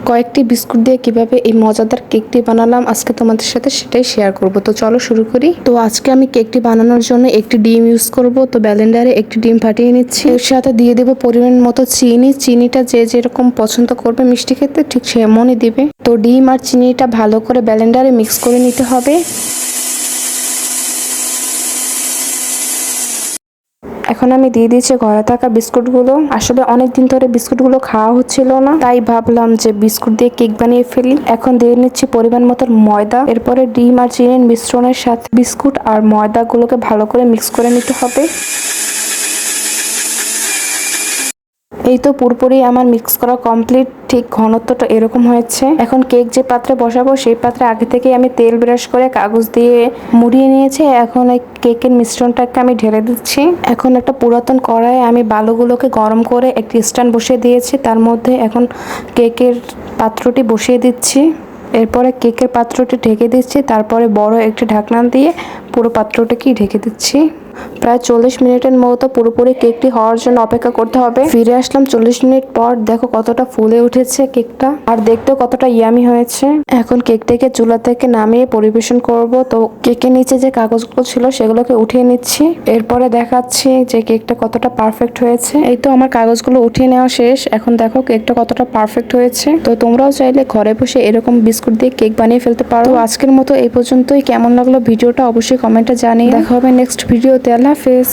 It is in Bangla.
কয়েকটি বিস্কুট দিয়ে কিভাবে এই মজাদার কেকটি বানালাম আজকে তোমাদের সাথে সেটাই শেয়ার করব। তো চলো শুরু করি। তো আজকে আমি কেকটি বানানোর জন্য একটি ডিম ইউজ করব। তো ব্লেন্ডারে একটি ডিম ফাটিয়ে নিচ্ছি, এর সাথে দিয়ে দেবো পরিমাণ মতো চিনি। চিনিটা যে যেরকম পছন্দ করবে মিষ্টি খেতে ঠিক সেমনই দিবে। তো ডিম আর চিনিটা ভালো করে ব্লেন্ডারে মিক্স করে নিতে হবে। এখন আমি দিয়ে দিয়েছি ঘরে থাকা বিস্কুটগুলো। আসলে অনেকদিন ধরে বিস্কুটগুলো খাওয়া হচ্ছিল না, তাই ভাবলাম যে বিস্কুট দিয়ে কেক বানিয়ে ফেলি। এখন দিয়ে নিচ্ছি পরিমাণ মতো ময়দা। এরপরে ডিম আর চিনির মিশ্রণের সাথে বিস্কুট আর ময়দাগুলোকে ভালো করে মিক্স করে নিতে হবে। এই তো পুরোপুরি আমার মিক্স করা কমপ্লিট। ঠিক ঘনত্বটা এরকম হয়েছে। এখন কেক যে পাত্রে বসাবো সেই পাত্রে আগে থেকে আমি তেল ব্রাশ করে কাগজ দিয়ে মুড়িয়ে নিয়েছি। এখন এই কেকের মিশ্রণটাকে আমি ঢেলে দিচ্ছি। এখন একটা পুরাতন কড়াইয়ে আমি বালুগুলোকে গরম করে একটি স্ট্যান্ড বসিয়ে দিয়েছি, তার মধ্যে এখন কেকের পাত্রটি বসিয়ে দিচ্ছি। এরপরে কেকের পাত্রটি ঢেকে দিচ্ছি, তারপরে বড় একটি ঢাকনা দিয়ে পুরো পাত্রটাকেই ঢেকে দিচ্ছি। প্রায় 40 মিনিটের মতো পুরোপুরি কেকটি হওয়ার জন্য অপেক্ষা করতে হবে। ফিরে আসলাম 40 মিনিট পর। দেখো কতটা ফুলে উঠেছে কেকটা, আর দেখতেও কতটা ইয়ামি হয়েছে। এখন কেকটাকে চুলা থেকে নামিয়ে পরিবেশন করব। তো কেকের নিচে যে কাগজগুলো ছিল সেগুলোকে উঠিয়ে নিচ্ছি। এরপরে দেখাচ্ছি যে কেকটা কতটা পারফেক্ট হয়েছে। এই তো আমার কাগজগুলো উঠিয়ে নেওয়া শেষ। এখন দেখো কেকটা কতটা পারফেক্ট হয়েছে। তো তোমরাও চাইলে ঘরে বসে এরকম বিস্কুট দিয়ে কেক বানিয়ে ফেলতে পারো। তো আজকের মতো এই পর্যন্তই। কেমন লাগলো ভিডিওটা অবশ্যই কমেন্টে জানিয়ে। দেখা হবে নেক্সট ভিডিওতে। আল্লাহ হাফেজ।